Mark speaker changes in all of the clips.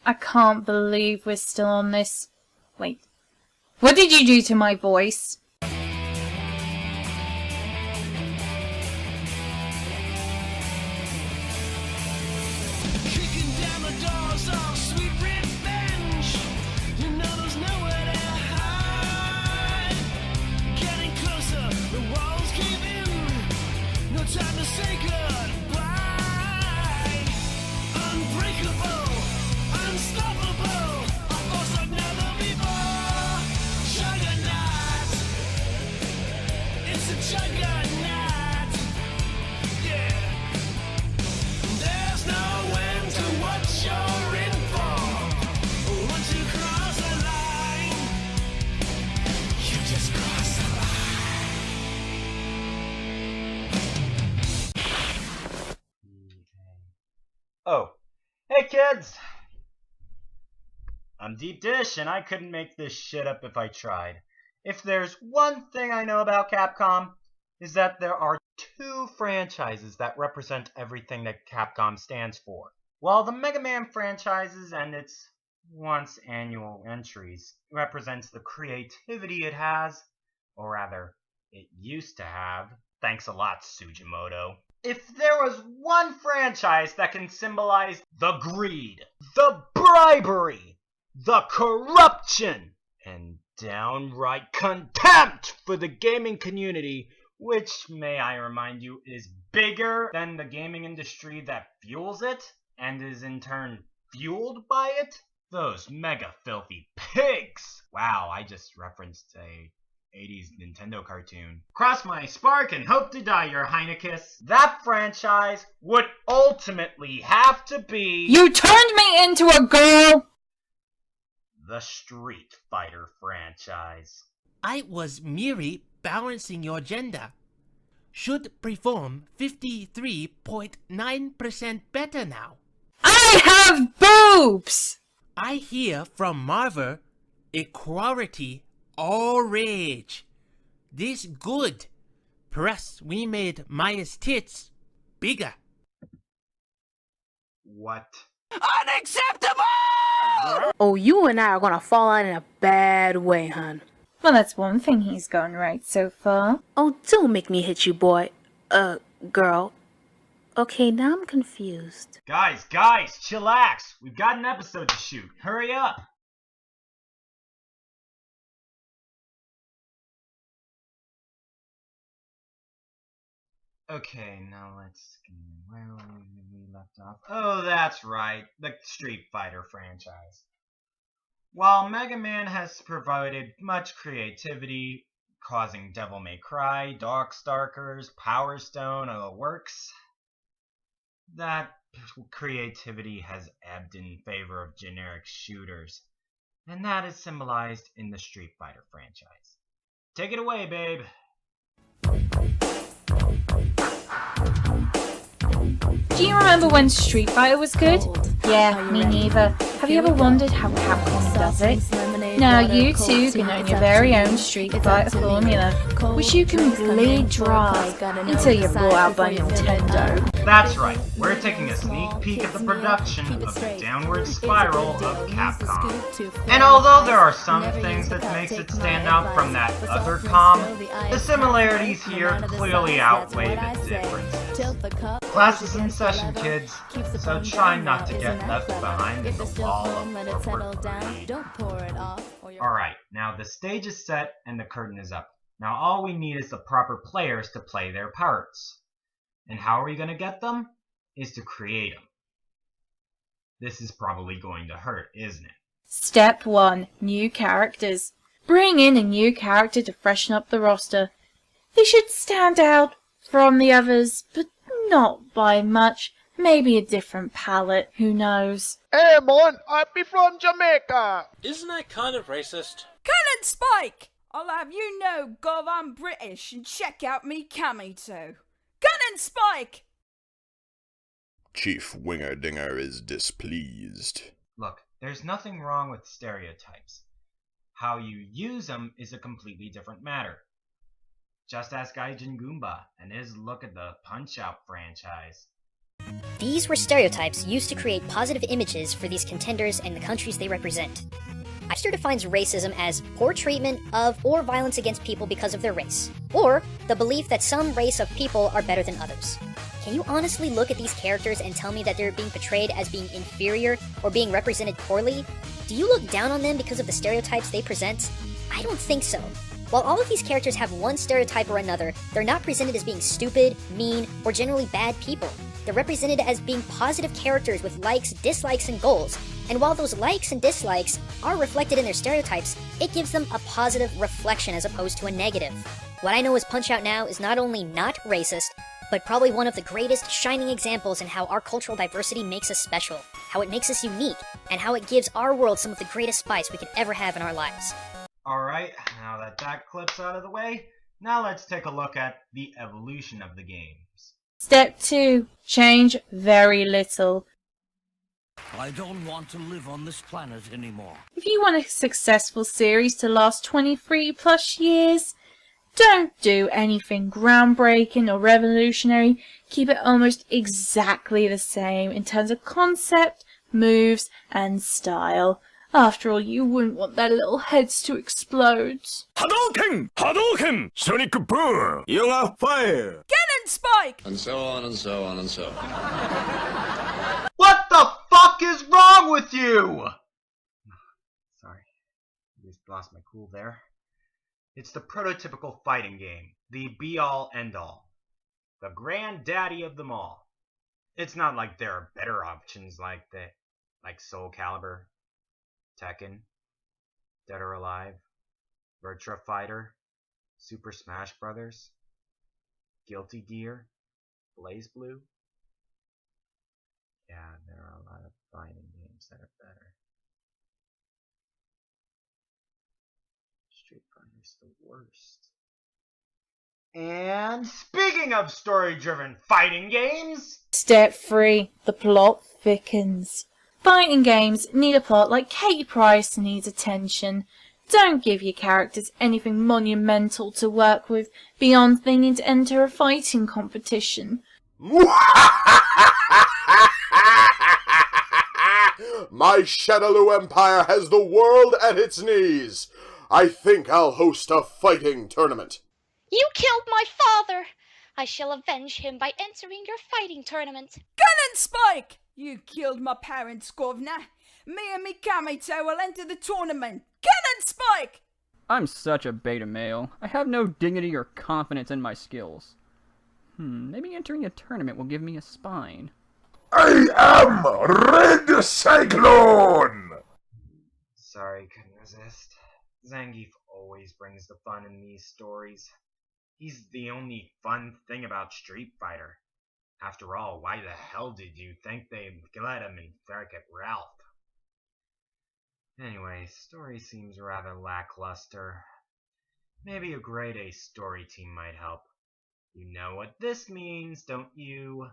Speaker 1: I can't believe we're still on this. Wait. What did you do to my voice?
Speaker 2: Oh, hey kids! I'm Deep Dish, and I couldn't make this shit up if I tried. If there's one thing I know about Capcom, is that there are two franchises that represent everything that Capcom stands for. While the Mega Man franchises and its once annual entries represents the creativity it has, or rather, it used to have. Thanks a lot, Sujimoto. If there was one franchise that can symbolize the greed, the bribery, the corruption, and downright contempt for the gaming community, which, may I remind you, is bigger than the gaming industry that fuels it, and is in turn fueled by it, those mega filthy pigs! Wow, I just referenced a 80s Nintendo cartoon. Cross my spark and hope to die, your Heinekes. That franchise would ultimately have to be...
Speaker 1: You turned me into a girl!
Speaker 2: The Street Fighter franchise.
Speaker 3: I was merely balancing your gender. Should perform 53.9% better now.
Speaker 1: I have boobs!
Speaker 3: I hear from Marvel, equality all rage. This good. Plus, we made Maya's tits bigger.
Speaker 2: What?
Speaker 3: Unacceptable!
Speaker 4: Oh, you and I are gonna fall out in a bad way, hun.
Speaker 1: Well, that's one thing he's gotten right so far.
Speaker 4: Oh, don't make me hit you, boy. Girl. Okay, now I'm confused.
Speaker 2: Guys, chillax. We've got an episode to shoot. Hurry up. Okay, now let's... Where we left off? Oh, that's right. The Street Fighter franchise. While Mega Man has provided much creativity, causing Devil May Cry, Darkstalkers, Power Stone, and the works, that creativity has ebbed in favor of generic shooters, and that is symbolized in the Street Fighter franchise. Take it away, babe.
Speaker 1: Do you remember when Street Fighter was good? Yeah, me neither. Have you ever wondered how Capcom does it? Now you too can own your very own Street Fighter formula, which you can bleed dry until you're bought out by Nintendo.
Speaker 2: That's right, we're taking a sneak peek at the production of the downward spiral of Capcom. And although there are some things that makes it stand out from that other com, the similarities here clearly outweigh the differences. Class is in session, kids, so try not to get left behind in the wall of corporate greed. Alright, now the stage is set and the curtain is up. Now all we need is the proper players to play their parts. And how are we going to get them? Is to create them. This is probably going to hurt, isn't it?
Speaker 1: Step 1. New characters. Bring in a new character to freshen up the roster. They should stand out from the others, but not by much. Maybe a different palette, who knows?
Speaker 5: Hey man, I be from Jamaica!
Speaker 6: Isn't that kind of racist?
Speaker 7: Cannon Spike! I'll have you know, Gov, I'm British, and check out me cami too. Cannon Spike!
Speaker 8: Chief Winger-Dinger is displeased.
Speaker 2: Look, there's nothing wrong with stereotypes. How you use them is a completely different matter. Just ask Gaijin Goomba and his look at the Punch-Out franchise.
Speaker 9: These were stereotypes used to create positive images for these contenders and the countries they represent. Webster defines racism as poor treatment of or violence against people because of their race, or the belief that some race of people are better than others. Can you honestly look at these characters and tell me that they're being portrayed as being inferior or being represented poorly? Do you look down on them because of the stereotypes they present? I don't think so. While all of these characters have one stereotype or another, they're not presented as being stupid, mean, or generally bad people. They're represented as being positive characters with likes, dislikes, and goals. And while those likes and dislikes are reflected in their stereotypes, it gives them a positive reflection as opposed to a negative. What I know as Punch-Out now is not only not racist, but probably one of the greatest shining examples in how our cultural diversity makes us special, how it makes us unique, and how it gives our world some of the greatest spice we could ever have in our lives.
Speaker 2: Alright, now that that clip's out of the way, now let's take a look at the evolution of the games.
Speaker 1: Step 2. Change very little.
Speaker 10: I don't want to live on this planet anymore.
Speaker 1: If you want a successful series to last 23 plus years, don't do anything groundbreaking or revolutionary. Keep it almost exactly the same in terms of concept, moves, and style. After all, you wouldn't want their little heads to explode.
Speaker 8: Hadouken! Hadouken! Sonic Boom! You are fire!
Speaker 7: Cannon Spike!
Speaker 8: And so on and so on and so on.
Speaker 2: What the fuck is wrong with you? Sorry, I just lost my cool there. It's the prototypical fighting game, the be-all, end-all, the granddaddy of them all. It's not like there are better options like Soul Calibur, Tekken, Dead or Alive, Virtua Fighter, Super Smash Bros., Guilty Gear, Blaze Blue. Yeah, there are a lot of fighting games that are better. Street Fighter's the worst. And speaking of story-driven fighting games...
Speaker 1: Step 3. The plot thickens. Fighting games need a plot like Katie Price needs attention. Don't give your characters anything monumental to work with beyond they need to enter a fighting competition.
Speaker 8: My Shadaloo Empire has the world at its knees. I think I'll host a fighting tournament.
Speaker 11: You killed my father! I shall avenge him by entering your fighting tournament.
Speaker 7: Cannon Spike! You killed my parents, Governor. Me and me Kamito will enter the tournament. Cannon Spike!
Speaker 12: I'm such a beta male. I have no dignity or confidence in my skills. Maybe entering a tournament will give me a spine.
Speaker 8: I am Red Cyclone!
Speaker 2: Sorry, couldn't resist. Zangief always brings the fun in these stories. He's the only fun thing about Street Fighter. After all, why the hell did you think they let him at Ralph? Anyway, story seems rather lackluster. Maybe a grade A story team might help. You know what this means, don't you?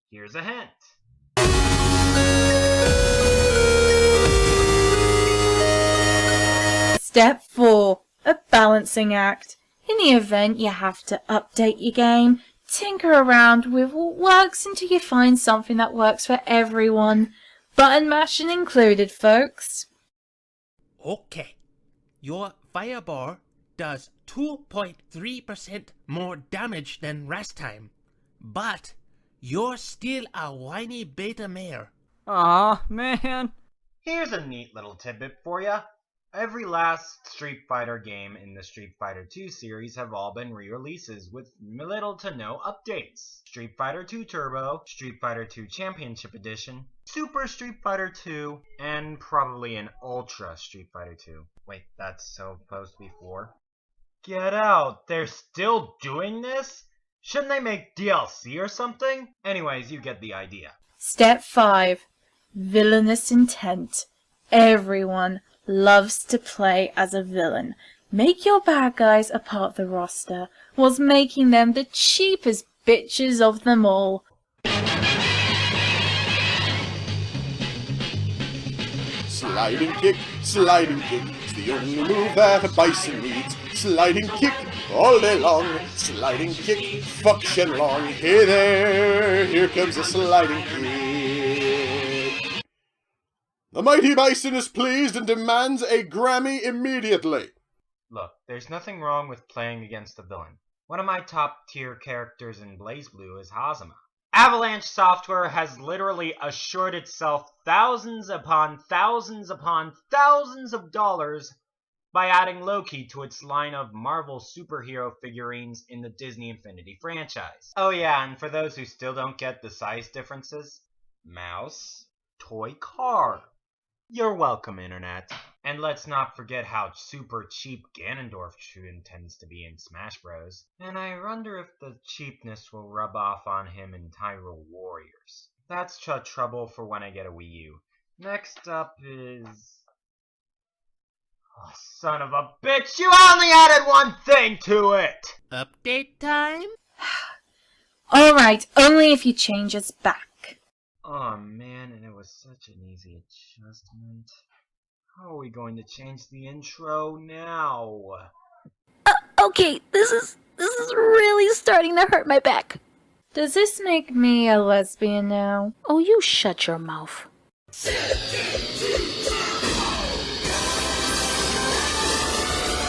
Speaker 2: Here's a hint.
Speaker 1: Step 4. A balancing act. In the event you have to update your game, tinker around with what works until you find something that works for everyone. Button mashing included, folks.
Speaker 3: Okay. Your fireball does 2.3% more damage than last time. But you're still a whiny beta mare.
Speaker 12: Aw, man.
Speaker 2: Here's a neat little tidbit for ya. Every last Street Fighter game in the Street Fighter 2 series have all been re-releases with little to no updates. Street Fighter 2 Turbo, Street Fighter 2 Championship Edition, Super Street Fighter 2, and probably an Ultra Street Fighter 2. Wait, that's supposed to be 4? Get out! They're still doing this? Shouldn't they make DLC or something? Anyways, you get the idea.
Speaker 1: Step 5. Villainous Intent. Everyone loves to play as a villain. Make your bad guys a part of the roster, whilst making them the cheapest bitches of them all.
Speaker 8: Sliding kick, it's the only move that a bison needs. Sliding kick, all day long. Sliding kick, fuck Shenlong. Hey there, here comes a sliding kick. The mighty bison is pleased and demands a Grammy immediately.
Speaker 2: Look, there's nothing wrong with playing against the villain. One of my top tier characters in BlazBlue is Hazama. Avalanche Software has literally assured itself thousands upon thousands upon thousands of dollars by adding Loki to its line of Marvel superhero figurines in the Disney Infinity franchise. Oh yeah, and for those who still don't get the size differences, mouse, toy car. You're welcome, Internet. And let's not forget how super cheap Ganondorf tends to be in Smash Bros. And I wonder if the cheapness will rub off on him in Hyrule Warriors. That's trouble for when I get a Wii U. Next up is... Oh, son of a bitch, you only added one thing to it!
Speaker 3: Update time?
Speaker 1: Alright, only if you change us back.
Speaker 2: Oh man, and it was such an easy adjustment. How are we going to change the intro now?
Speaker 4: Okay, this is really starting to hurt my back.
Speaker 1: Does this make me a lesbian now?
Speaker 4: Oh, you shut your mouth.